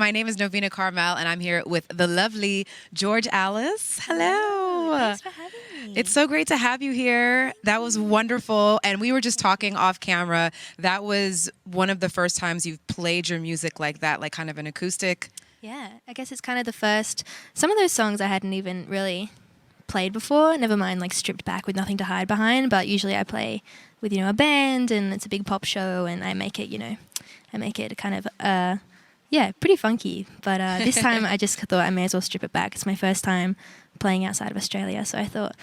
My name is Novena Carmel, and I'm here with the lovely George Alice. Hello. Thanks for having me. It's so great to have you here. That was wonderful. And we were just talking off camera. That was one of the first times you've played your music like that, like kind of an acoustic. Yeah, I guess it's kind of the first. Some of those songs I hadn't even really played before, never mind like stripped back with nothing to hide behind, but usually I play with, a band and it's a big pop show and I make it, kind of, pretty funky. But this time I just thought I may as well strip it back. It's my first time playing outside of Australia, so I thought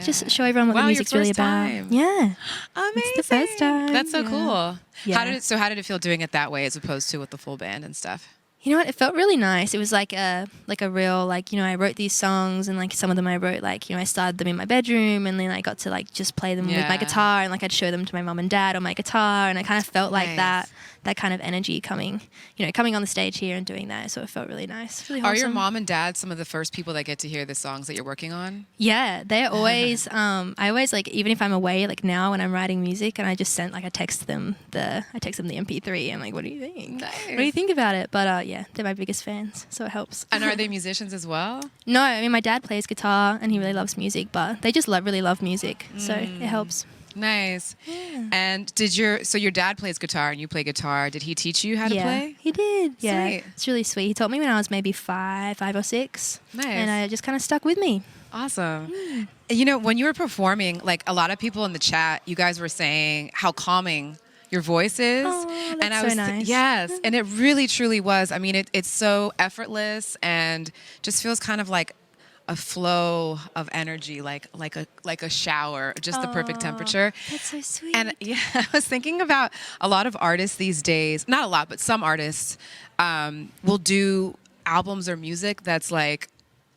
just show everyone what the music's really about. Yeah. Amazing. It's the first time. That's so cool. Yeah. How did it feel doing it that way as opposed to with the full band and stuff? You know what? It felt really nice. It was like a real, I wrote these songs and some of them I wrote, I started them in my bedroom and then I got to just play them with my guitar and I'd show them to my mum and dad on my guitar and I kind of felt like that kind of energy coming on the stage here and doing that. So it felt really nice. Really wholesome. Are your mom and dad some of the first people that get to hear the songs that you're working on? Yeah, they're always, I always even if I'm away, now when I'm writing music and I just sent, I text them the MP3 and what do you think? Nice. What do you think about it? But yeah, they're my biggest fans, so it helps. And are they musicians as well? No, I mean my dad plays guitar and he really loves music, but they just really love music, so it helps. Nice. Yeah. And your dad plays guitar and you play guitar. Did he teach you how to play? He did. Yeah, Sweet. It's really sweet. He taught me when I was maybe five or six. Nice. And it just kind of stuck with me. Awesome. When you were performing, a lot of people in the chat, you guys were saying how calming your voice is. Oh, that's and so nice. Yes, and it really truly was. I mean, it's so effortless and just feels kind of like a flow of energy, like a shower, just the perfect temperature. That's so sweet. And yeah, I was thinking about a lot of artists these days, not a lot, but some artists will do albums or music that's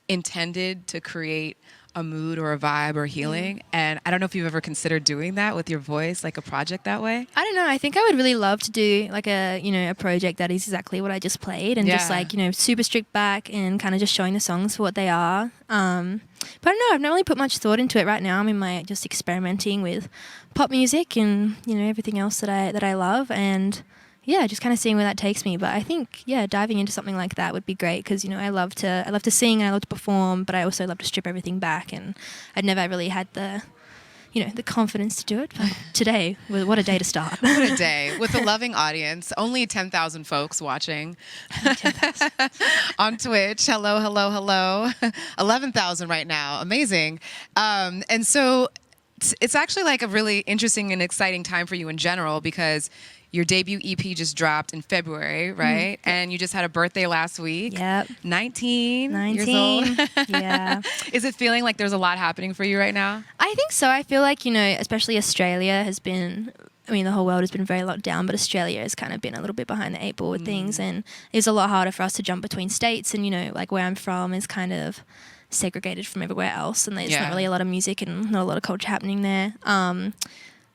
intended to create a mood or a vibe or healing. And I don't know if you've ever considered doing that with your voice, a project that way. I don't know. I think I would really love to do a project that is exactly what I just played and just super stripped back and kind of just showing the songs for what they are. But I don't know. I've not really put much thought into it right now. I'm in my just experimenting with pop music and everything else that I love and. Yeah, just kind of seeing where that takes me. But I think, diving into something like that would be great because, I love to sing and I love to perform, but I also love to strip everything back. And I'd never really had the confidence to do it. But today, what a day to start. What a day. With a loving audience. Only 10,000 folks watching on Twitch. Hello, hello, hello. 11,000 right now. Amazing. And so it's actually a really interesting and exciting time for you in general because your debut EP just dropped in February, right? Mm-hmm. And you just had a birthday last week. Yep. 19 years old. Yeah. Is it feeling like there's a lot happening for you right now? I think so. I feel like, especially Australia has been, the whole world has been very locked down, but Australia has kind of been a little bit behind the eight ball with things. And it's a lot harder for us to jump between states. And, where I'm from is kind of segregated from everywhere else. And there's not really a lot of music and not a lot of culture happening there.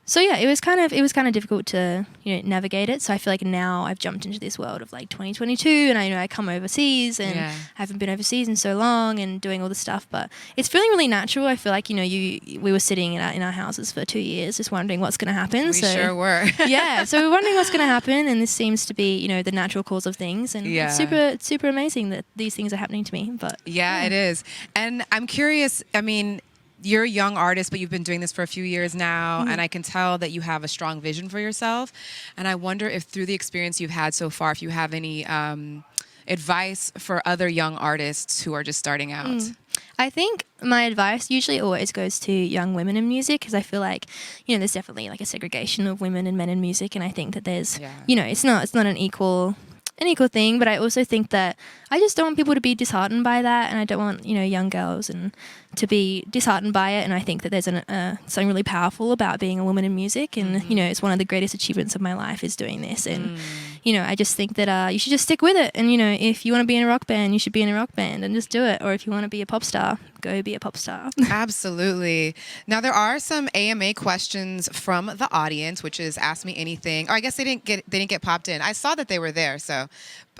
So yeah, it was kind of difficult to navigate it. So I feel like now I've jumped into this world of 2022, and I come overseas and haven't been overseas in so long and doing all this stuff. But it's feeling really natural. I feel like we were sitting in our houses for 2 years, just wondering what's going to happen. We sure were. Yeah, so we're wondering what's going to happen, and this seems to be the natural course of things, and it's super amazing that these things are happening to me. But yeah, it is. And I'm curious. I mean, you're a young artist, but you've been doing this for a few years now, and I can tell that you have a strong vision for yourself. And I wonder if through the experience you've had so far, if you have any advice for other young artists who are just starting out. I think my advice usually always goes to young women in music because I feel like, there's definitely a segregation of women and men in music, and I think that there's, it's not an equal thing, but I also think that I just don't want people to be disheartened by that, and I don't want young girls and to be disheartened by it. And I think that there's something really powerful about being a woman in music, and it's one of the greatest achievements of my life is doing this. And I just think that you should just stick with it. And if you want to be in a rock band, you should be in a rock band and just do it. Or if you want to be a pop star, go be a pop star. Absolutely. Now there are some AMA questions from the audience, which is Ask Me Anything. Or I guess they didn't get popped in. I saw that they were there, so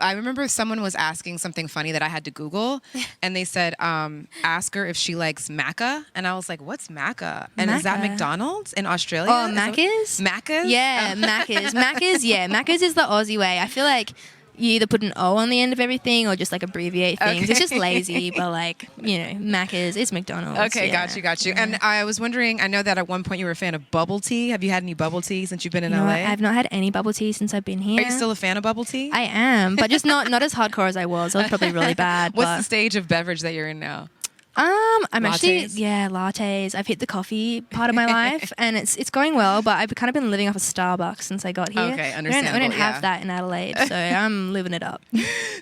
I remember someone was asking something funny that I had to Google, and they said, ask her if she likes Macca. And I was like, what's Macca? And is that McDonald's in Australia? Oh, Macca's? Macca's? Yeah, Macca's. Macca's, yeah. Macca's is the Aussie way. I feel like you either put an O on the end of everything or just like abbreviate things. Okay. It's just lazy, but like, you know, Macca's, it's McDonald's. Okay, yeah. got you. Yeah. And I was wondering, I know that at one point you were a fan of bubble tea. Have you had any bubble tea since you've been in You know LA? what? I've not had any bubble tea since I've been here. Are you still a fan of bubble tea? I am, but just not as hardcore as I was. I was probably really bad. What's but the stage of beverage that you're in now? I'm actually Lattes? lattes. I've hit the coffee part of my life, and it's going well. But I've kind of been living off of Starbucks since I got here. Okay, We understandable. don't have yeah. that in Adelaide, so I'm living it up.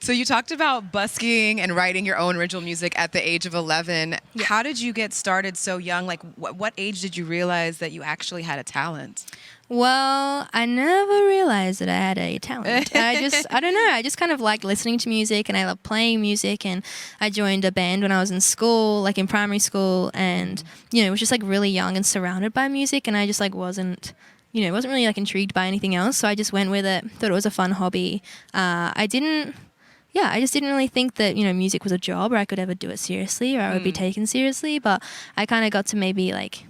So you talked about busking and writing your own original music at the age of 11. Yeah. How did you get started so young? Like, what age did you realize that you actually had a talent? Well, I never realized that I had a talent. I don't know. I just kind of liked listening to music, and I loved playing music. And I joined a band when I was in school, like in primary school, and you know, was just like really young and surrounded by music. And I just like wasn't really like intrigued by anything else. So I just went with it. Thought it was a fun hobby. I just didn't really think that, you know, music was a job or I could ever do it seriously or I would be taken seriously. But I kind of got to maybe like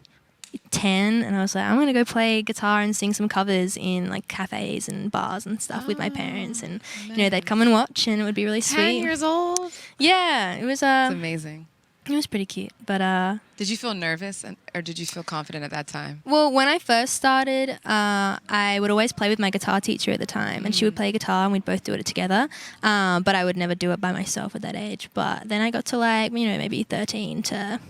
10 and I was like, I'm going to go play guitar and sing some covers in like cafes and bars and stuff with my parents. And, you know, they'd come and watch and it would be really 10 sweet. years old? Yeah, it was It's amazing. it was pretty cute. But Did you feel nervous or did you feel confident at that time? well, when I first started, I would always play with my guitar teacher at the time, and she would play guitar, and we'd both do it together. But I would never do it by myself at that age. But then I got to like, you know, maybe 13 to,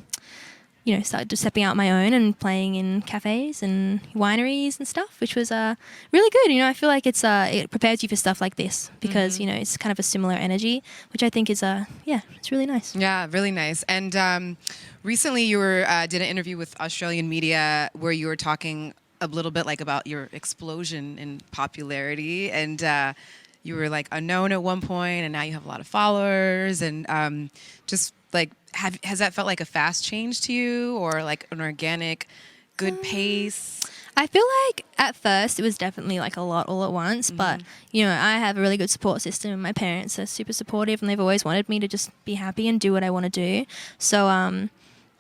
you know, start just stepping out on my own and playing in cafes and wineries and stuff, which was really good. You know, I feel like it prepares you for stuff like this because you know it's kind of a similar energy, which I think is it's really nice. Yeah, really nice. And recently you did an interview with Australian media where you were talking a little bit like about your explosion in popularity, and you were like unknown at one point and now you have a lot of followers, and just like has that felt like a fast change to you or like an organic good pace? I feel like at first it was definitely like a lot all at once, but you know, I have a really good support system. My parents are super supportive and they've always wanted me to just be happy and do what I want to do. So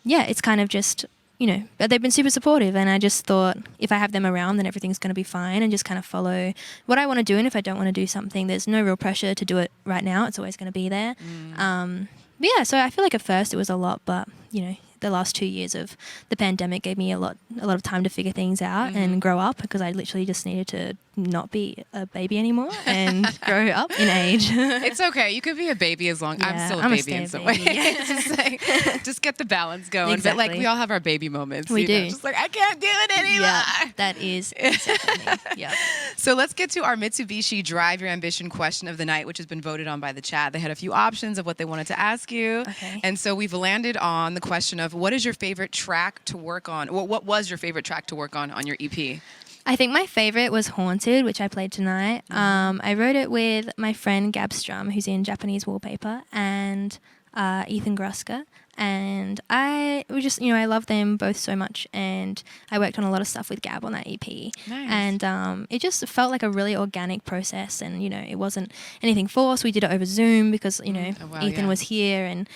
it's kind of just, you know, but they've been super supportive, and I just thought if I have them around then everything's going to be fine, and just kind of follow what I want to do. And if I don't want to do something, there's no real pressure to do it right now. It's always going to be there. But yeah, so I feel like at first it was a lot, but you know, the last 2 years of the pandemic gave me a lot of time to figure things out and grow up, because I literally just needed to not be a baby anymore and grow up in age. It's okay. You could be a baby as long. I'm still a baby in some way. Just, like, just get the balance going. Exactly. But like we all have our baby moments. We you know? do. Just like I can't do it anymore. Yeah, that is exactly me. Yeah. So let's get to our Mitsubishi Drive Your Ambition question of the night, which has been voted on by the chat. They had a few options of what they wanted to ask you. Okay. And so we've landed on the question of what is your favorite track to work on? Well, what was your favorite track to work on your EP? I think my favorite was Haunted, which I played tonight. I wrote it with my friend Gab Strum, who's in Japanese Wallpaper, and Ethan Gruska. And I love them both so much, and I worked on a lot of stuff with Gab on that EP. Nice. And it just felt like a really organic process, and you know, it wasn't anything forced. We did it over Zoom because you know Ethan was here and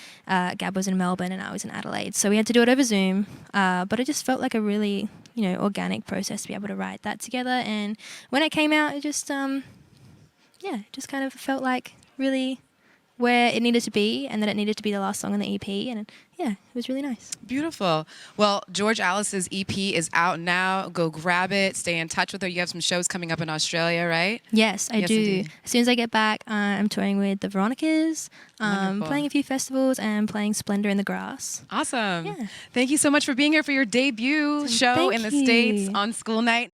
Gab was in Melbourne and I was in Adelaide, so we had to do it over Zoom. But it just felt like a really organic process to be able to write that together. And when it came out, it just it just kind of felt like really where it needed to be, and that it needed to be the last song on the EP, and it was really nice. Beautiful. Well, George Alice's EP is out now. Go grab it. Stay in touch with her. You have some shows coming up in Australia, right? Yes, I do. indeed. As soon as I get back, I'm touring with the Veronicas, Wonderful. playing a few festivals, and playing Splendor in the Grass. Awesome. Yeah. Thank you so much for being here for your debut show Thank in the you. States on School Night.